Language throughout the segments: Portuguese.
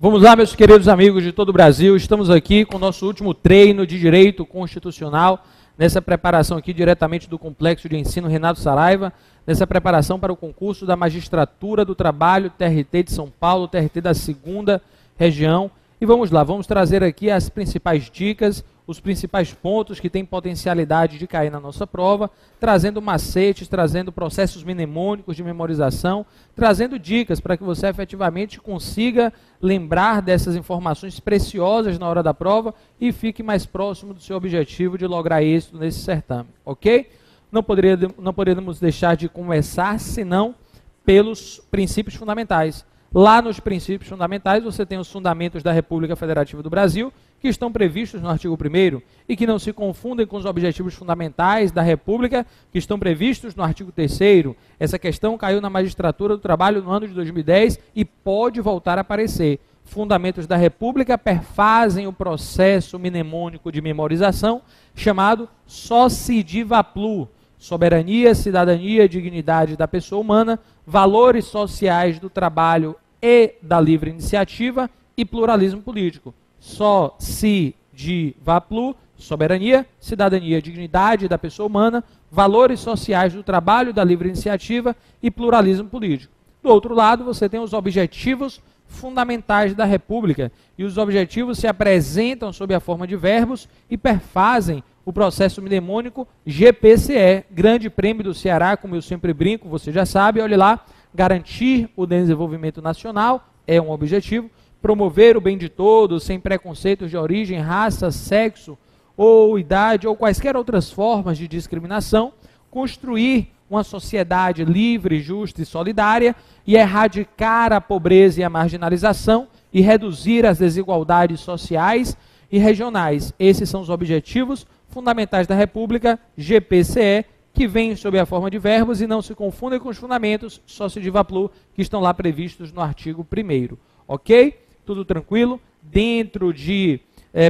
Vamos lá, meus queridos amigos de todo o Brasil, estamos aqui com o nosso último treino de Direito Constitucional, nessa preparação aqui diretamente do Complexo de Ensino Renato Saraiva, nessa preparação para o concurso da Magistratura do Trabalho, TRT de São Paulo, TRT da 2ª Região. E vamos lá, vamos trazer aqui as principais dicas, os principais pontos que têm potencialidade de cair na nossa prova, trazendo macetes, trazendo processos mnemônicos de memorização, trazendo dicas para que você efetivamente consiga lembrar dessas informações preciosas na hora da prova e fique mais próximo do seu objetivo de lograr êxito nesse certame, ok? Não poderíamos deixar de começar, senão, pelos princípios fundamentais. Lá nos princípios fundamentais, você tem os fundamentos da República Federativa do Brasil, que estão previstos no artigo 1º e que não se confundem com os objetivos fundamentais da República, que estão previstos no artigo 3º. Essa questão caiu na Magistratura do Trabalho no ano de 2010 e pode voltar a aparecer. Fundamentos da República perfazem o processo mnemônico de memorização chamado Socidivaplu, soberania, cidadania, dignidade da pessoa humana, valores sociais do trabalho e da livre iniciativa e pluralismo político. Socidivaplu, soberania, cidadania, dignidade da pessoa humana, valores sociais do trabalho, da livre iniciativa e pluralismo político. Do outro lado, você tem os objetivos fundamentais da República, e os objetivos se apresentam sob a forma de verbos e perfazem o processo mnemônico GPCE, Grande Prêmio do Ceará, como eu sempre brinco, você já sabe, olhe lá, garantir o desenvolvimento nacional é um objetivo, promover o bem de todos, sem preconceitos de origem, raça, sexo ou idade ou quaisquer outras formas de discriminação, construir uma sociedade livre, justa e solidária e erradicar a pobreza e a marginalização e reduzir as desigualdades sociais e regionais. Esses são os objetivos fundamentais da República, GPCE, que vêm sob a forma de verbos e não se confundem com os fundamentos Socidivaplu que estão lá previstos no artigo 1º. Ok? Tudo tranquilo? Dentro de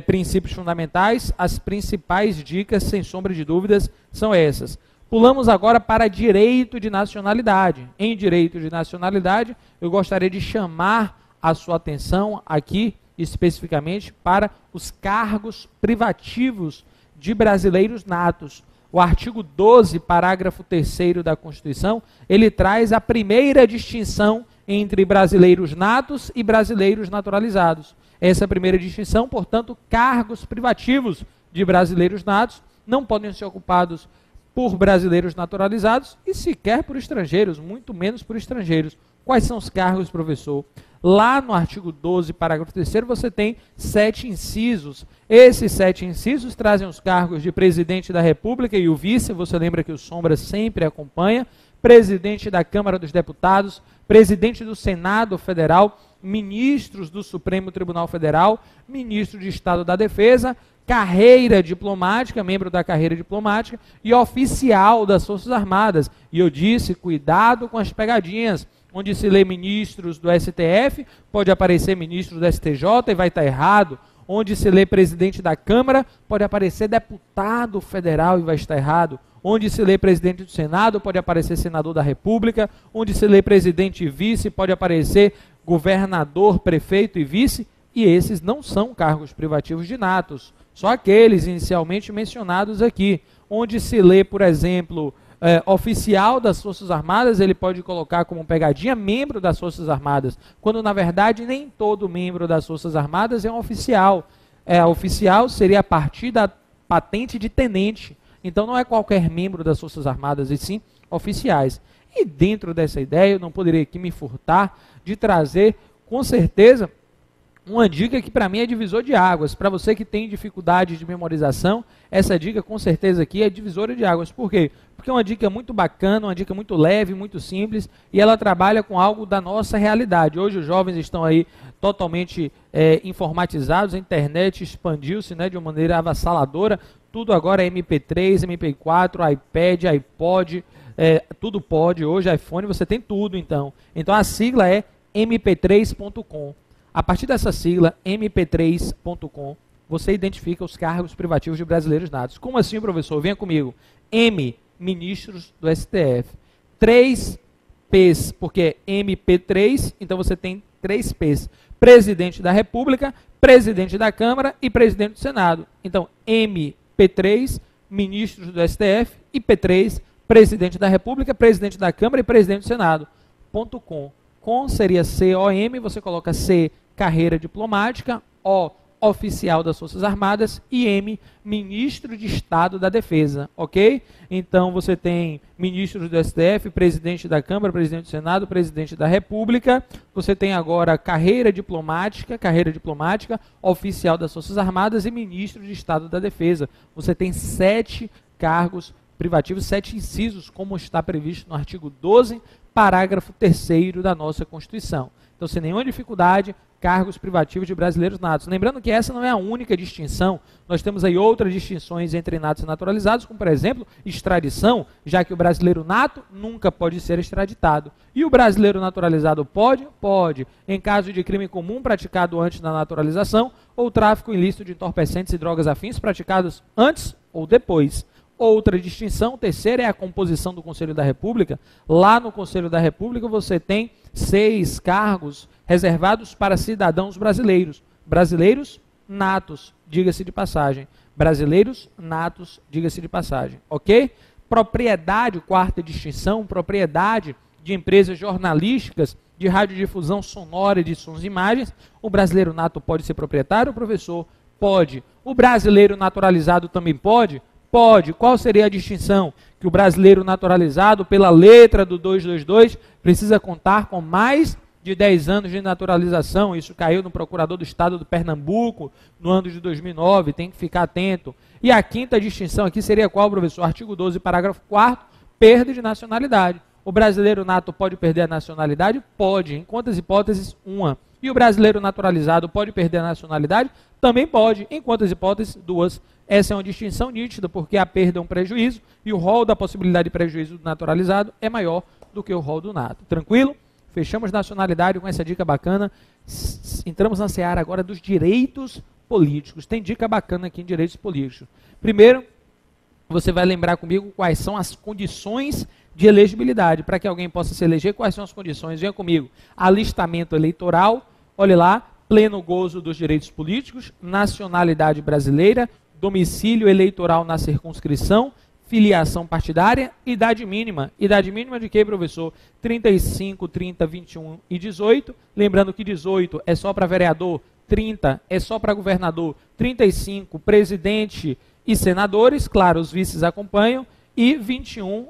princípios fundamentais, as principais dicas, sem sombra de dúvidas, são essas. Pulamos agora para direito de nacionalidade. Em direito de nacionalidade, eu gostaria de chamar a sua atenção aqui, especificamente, para os cargos privativos de brasileiros natos. O artigo 12, parágrafo 3º da Constituição, ele traz a primeira distinção entre brasileiros natos e brasileiros naturalizados. Essa primeira distinção, portanto, cargos privativos de brasileiros natos não podem ser ocupados por brasileiros naturalizados e sequer por estrangeiros, muito menos por estrangeiros. Quais são os cargos, professor? Lá no artigo 12, parágrafo 3º, você tem 7 incisos. Esses 7 incisos trazem os cargos de presidente da República e o vice, você lembra que o Sombra sempre acompanha, presidente da Câmara dos Deputados, presidente do Senado Federal, ministros do Supremo Tribunal Federal, ministro de Estado da Defesa, carreira diplomática, membro da carreira diplomática e oficial das Forças Armadas. E eu disse, cuidado com as pegadinhas. Onde se lê ministros do STF, pode aparecer ministro do STJ e vai estar errado. Onde se lê presidente da Câmara, pode aparecer deputado federal e vai estar errado. Onde se lê presidente do Senado, pode aparecer senador da República. Onde se lê presidente e vice, pode aparecer governador, prefeito e vice. E esses não são cargos privativos de natos. Só aqueles inicialmente mencionados aqui. Onde se lê, por exemplo, oficial das Forças Armadas, ele pode colocar como pegadinha membro das Forças Armadas, quando na verdade nem todo membro das Forças Armadas é um oficial. Oficial seria a partir da patente de tenente. Então não é qualquer membro das Forças Armadas, e sim oficiais. E dentro dessa ideia, eu não poderia aqui me furtar de trazer, com certeza, uma dica que para mim é divisor de águas. Para você que tem dificuldade de memorização, essa dica com certeza aqui é divisora de águas. Por quê? Porque é uma dica muito bacana, uma dica muito leve, muito simples, e ela trabalha com algo da nossa realidade. Hoje os jovens estão aí totalmente informatizados, a internet expandiu-se, né, de uma maneira avassaladora, tudo agora é MP3, MP4, iPad, iPod, tudo pode, hoje iPhone, você tem tudo então. Então a sigla é mp3.com. A partir dessa sigla, mp3.com, você identifica os cargos privativos de brasileiros natos. Como assim, professor? Venha comigo. M, ministros do STF. 3 P's, porque é MP3, então você tem 3 P's. Presidente da República, presidente da Câmara e presidente do Senado. Então, M, P3, ministros do STF, e P3, presidente da República, presidente da Câmara e presidente do Senado. Ponto .com. Com seria C-O-M, você coloca C, carreira diplomática, O, oficial das Forças Armadas, e M, ministro de Estado da Defesa, ok? Então você tem ministros do STF, presidente da Câmara, presidente do Senado, presidente da República. Você tem agora carreira diplomática, oficial das Forças Armadas e ministro de Estado da Defesa. Você tem 7 cargos privativos, 7 incisos, como está previsto no artigo 12, parágrafo 3º da nossa Constituição. Então, sem nenhuma dificuldade, cargos privativos de brasileiros natos. Lembrando que essa não é a única distinção, nós temos aí outras distinções entre natos e naturalizados, como, por exemplo, extradição, já que o brasileiro nato nunca pode ser extraditado. E o brasileiro naturalizado pode? Pode, em caso de crime comum praticado antes da naturalização, ou tráfico ilícito de entorpecentes e drogas afins praticados antes ou depois. Outra distinção, terceira, é a composição do Conselho da República. Lá no Conselho da República você tem 6 cargos reservados para cidadãos brasileiros. Brasileiros natos, diga-se de passagem. Brasileiros natos, diga-se de passagem. Ok? Propriedade, quarta distinção, propriedade de empresas jornalísticas de radiodifusão sonora e de sons e imagens. O brasileiro nato pode ser proprietário, o professor? Pode. O brasileiro naturalizado também pode? Pode. Qual seria a distinção? Que o brasileiro naturalizado, pela letra do 222, precisa contar com mais de 10 anos de naturalização. Isso caiu no procurador do estado do Pernambuco no ano de 2009, tem que ficar atento. E a quinta distinção aqui seria qual, professor? Artigo 12, parágrafo 4º, perda de nacionalidade. O brasileiro nato pode perder a nacionalidade? Pode. Em quantas hipóteses? Uma. E o brasileiro naturalizado pode perder a nacionalidade? Também pode. Em quantas hipóteses? 2. Essa é uma distinção nítida, porque a perda é um prejuízo e o rol da possibilidade de prejuízo do naturalizado é maior do que o rol do nato. Tranquilo? Fechamos nacionalidade com essa dica bacana. Entramos na seara agora dos direitos políticos. Tem dica bacana aqui em direitos políticos. Primeiro, você vai lembrar comigo quais são as condições de elegibilidade. Para que alguém possa se eleger, quais são as condições? Venha comigo. Alistamento eleitoral, olhe lá, pleno gozo dos direitos políticos, nacionalidade brasileira, domicílio eleitoral na circunscrição, filiação partidária, idade mínima. Idade mínima de quê, professor? 35, 30, 21 e 18. Lembrando que 18 é só para vereador, 30 é só para governador, 35 presidente e senadores, claro, os vices acompanham, e 21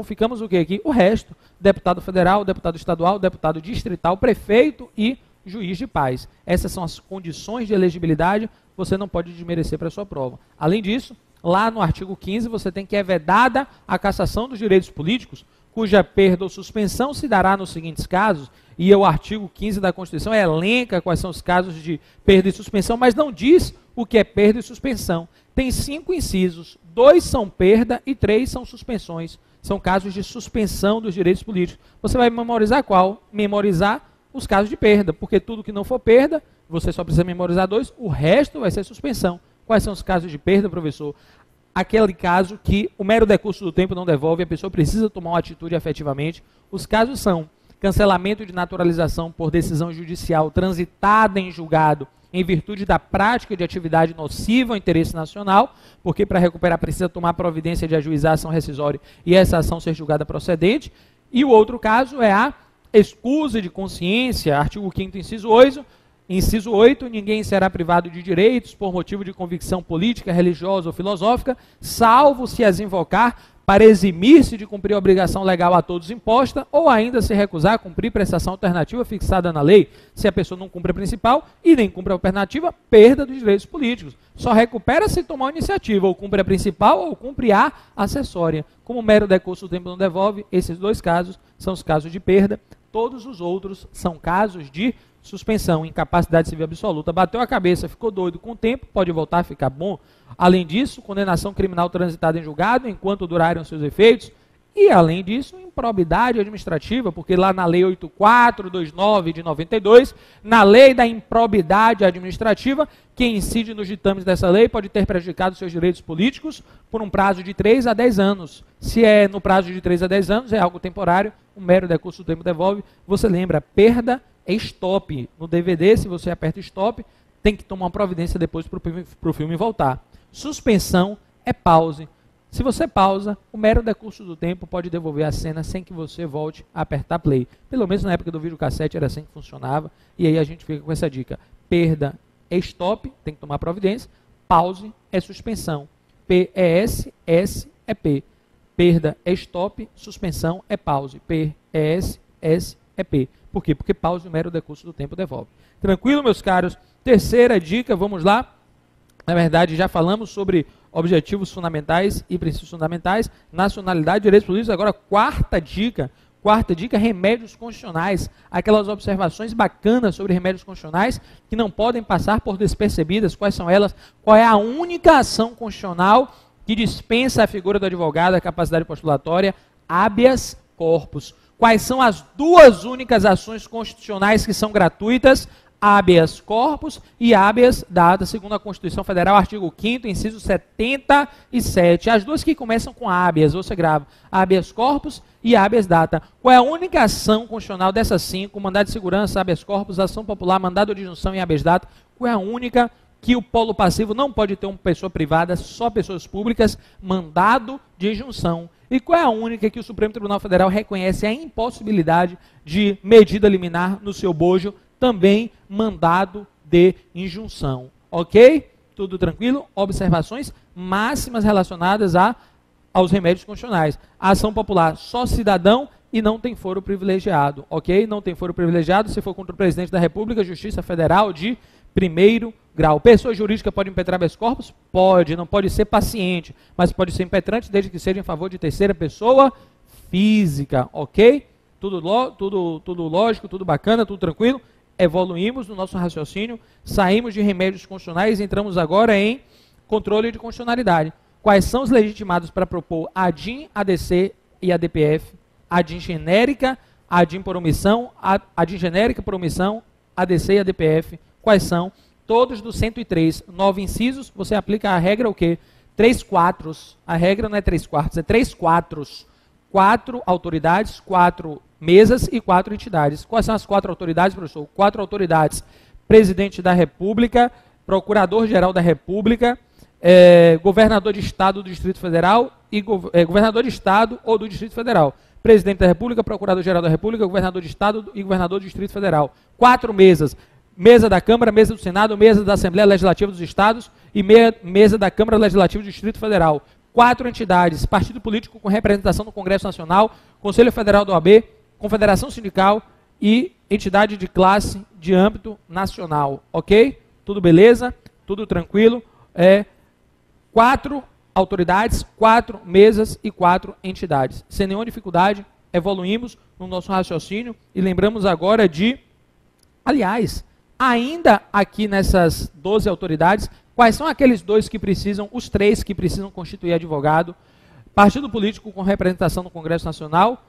ficamos o que aqui? O resto, deputado federal, deputado estadual, deputado distrital, prefeito e juiz de paz. Essas são as condições de elegibilidade, você não pode desmerecer para a sua prova. Além disso, lá no artigo 15, você tem que é vedada a cassação dos direitos políticos, cuja perda ou suspensão se dará nos seguintes casos, e o artigo 15 da Constituição elenca quais são os casos de perda e suspensão, mas não diz o que é perda e suspensão. Tem 5 incisos, 2 são perda e 3 são suspensões. São casos de suspensão dos direitos políticos. Você vai memorizar qual? Memorizar os casos de perda, porque tudo que não for perda, você só precisa memorizar 2, o resto vai ser suspensão. Quais são os casos de perda, professor? Aquele caso que o mero decurso do tempo não devolve, a pessoa precisa tomar uma atitude efetivamente. Os casos são cancelamento de naturalização por decisão judicial transitada em julgado em virtude da prática de atividade nociva ao interesse nacional, porque para recuperar precisa tomar providência de ajuizar a ação rescisória e essa ação ser julgada procedente. E o outro caso é a escusa de consciência, artigo 5º, inciso 8, ninguém será privado de direitos por motivo de convicção política, religiosa ou filosófica, salvo se as invocar para eximir-se de cumprir a obrigação legal a todos imposta, ou ainda se recusar a cumprir prestação alternativa fixada na lei. Se a pessoa não cumpre a principal e nem cumpre a alternativa, perda dos direitos políticos. Só recupera se tomar a iniciativa, ou cumpre a principal ou cumpre a acessória. Como mero decurso do tempo não devolve, esses 2 casos são os casos de perda. Todos os outros são casos de suspensão, incapacidade civil absoluta. Bateu a cabeça, ficou doido com o tempo, pode voltar a ficar bom. Além disso, condenação criminal transitada em julgado, enquanto durarem os seus efeitos. E, além disso, improbidade administrativa, porque lá na Lei 8429 de 92, na Lei da Improbidade Administrativa, quem incide nos ditames dessa lei pode ter prejudicado seus direitos políticos por um prazo de 3 a 10 anos. Se é no prazo de 3 a 10 anos, é algo temporário, um mero decurso do tempo devolve. Você lembra, perda é stop. No DVD, se você aperta stop, tem que tomar uma providência depois para o filme voltar. Suspensão é pause. Se você pausa, o mero decurso do tempo pode devolver a cena sem que você volte a apertar play. Pelo menos na época do videocassete era assim que funcionava. E aí a gente fica com essa dica. Perda é stop, tem que tomar providência. Pause é suspensão. PES, S é P. Perda é stop, suspensão é pause. PES, S é P. Por quê? Porque pause o mero decurso do tempo devolve. Tranquilo, meus caros? Terceira dica, vamos lá. Na verdade, já falamos sobre objetivos fundamentais e princípios fundamentais, nacionalidade, direitos políticos. Agora, quarta dica, remédios constitucionais. Aquelas observações bacanas sobre remédios constitucionais que não podem passar por despercebidas. Quais são elas? Qual é a única ação constitucional que dispensa a figura do advogado, a capacidade postulatória? Habeas corpus. Quais são as duas únicas ações constitucionais que são gratuitas? Habeas corpus e habeas data, segundo a Constituição Federal, artigo 5º, inciso 77. As duas que começam com habeas, você grava habeas corpus e habeas data. Qual é a única ação constitucional dessas 5? Mandado de segurança, habeas corpus, ação popular, mandado de injunção e habeas data. Qual é a única que o polo passivo não pode ter uma pessoa privada, só pessoas públicas? Mandado de injunção. E qual é a única que o Supremo Tribunal Federal reconhece a impossibilidade de medida liminar no seu bojo? Também mandado de injunção. Ok? Tudo tranquilo? Observações máximas relacionadas aos remédios constitucionais. A ação popular, só cidadão e não tem foro privilegiado. Ok? Não tem foro privilegiado se for contra o presidente da República, Justiça Federal de primeiro grau. Pessoa jurídica pode impetrar habeas corpus? Pode, não pode ser paciente, mas pode ser impetrante desde que seja em favor de terceira pessoa física. Ok? Tudo lógico, tudo bacana, tudo tranquilo? Evoluímos no nosso raciocínio, saímos de remédios constitucionais e entramos agora em controle de constitucionalidade. Quais são os legitimados para propor ADIM, ADC e ADPF? ADIM genérica, ADIM por omissão, ADIM genérica por omissão, ADC e ADPF. Quais são? Todos dos 103, 9 incisos, você aplica a regra o quê? 3/4. A regra não é 3/4, é 3/4. 4 autoridades, 4 mesas e 4 entidades. Quais são as 4 autoridades, professor? 4 autoridades: presidente da República, procurador-geral da República, governador de Estado do Distrito Federal e governador de Estado ou do Distrito Federal. Presidente da República, procurador-geral da República, governador de Estado e governador do Distrito Federal. 4 mesas: mesa da Câmara, mesa do Senado, mesa da Assembleia Legislativa dos Estados e mesa da Câmara Legislativa do Distrito Federal. 4 entidades: partido político com representação no Congresso Nacional, Conselho Federal da OAB, Confederação Sindical e entidade de classe de âmbito nacional. Ok? Tudo beleza? Tudo tranquilo? 4 autoridades, 4 mesas e 4 entidades. Sem nenhuma dificuldade, evoluímos no nosso raciocínio e lembramos agora de, aliás, ainda aqui nessas 12 autoridades, quais são aqueles 2 que precisam, os 3 que precisam constituir advogado? Partido político com representação no Congresso Nacional,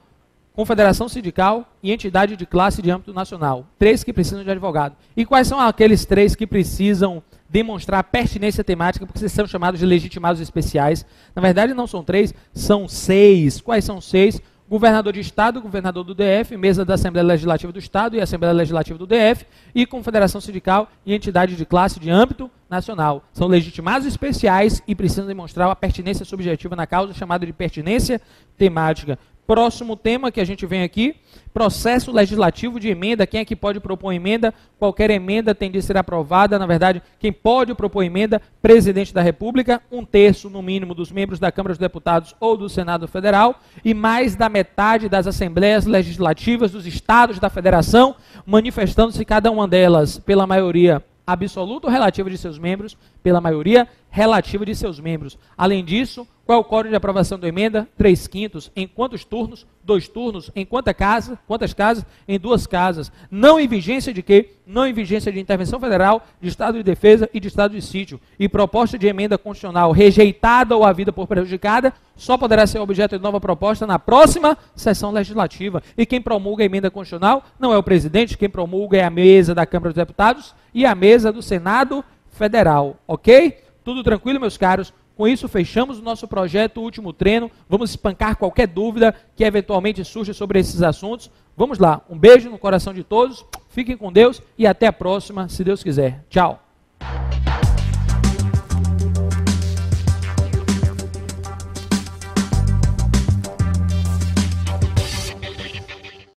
Confederação Sindical e entidade de classe de âmbito nacional. 3 que precisam de advogado. E quais são aqueles 3 que precisam demonstrar pertinência temática, porque vocês são chamados de legitimados especiais? Na verdade, não são 3, são 6. Quais são 6? Governador de Estado, governador do DF, mesa da Assembleia Legislativa do Estado e Assembleia Legislativa do DF, e Confederação Sindical e entidade de classe de âmbito nacional. São legitimados especiais e precisam demonstrar a pertinência subjetiva na causa, chamada de pertinência temática. Próximo tema que a gente vem aqui, processo legislativo de emenda. Quem é que pode propor emenda? Qualquer emenda tem de ser aprovada. Na verdade, quem pode propor emenda? Presidente da República, 1/3 no mínimo dos membros da Câmara dos Deputados ou do Senado Federal e mais da metade das Assembleias Legislativas dos Estados da Federação, manifestando-se cada uma delas pela maioria absoluta ou relativa de seus membros, pela maioria relativa de seus membros. Além disso, qual é o código de aprovação da emenda? 3/5. Em quantos turnos? 2 turnos. Em quantas casas? Em 2 casas. Não em vigência de quê? Não em vigência de intervenção federal, de estado de defesa e de estado de sítio. E proposta de emenda constitucional rejeitada ou havida por prejudicada só poderá ser objeto de nova proposta na próxima sessão legislativa. E quem promulga a emenda constitucional não é o presidente, quem promulga é a mesa da Câmara dos Deputados e a mesa do Senado Federal. Ok? Tudo tranquilo, meus caros? Com isso, fechamos o nosso projeto Último Treino. Vamos espancar qualquer dúvida que eventualmente surja sobre esses assuntos. Vamos lá, um beijo no coração de todos, fiquem com Deus e até a próxima, se Deus quiser. Tchau.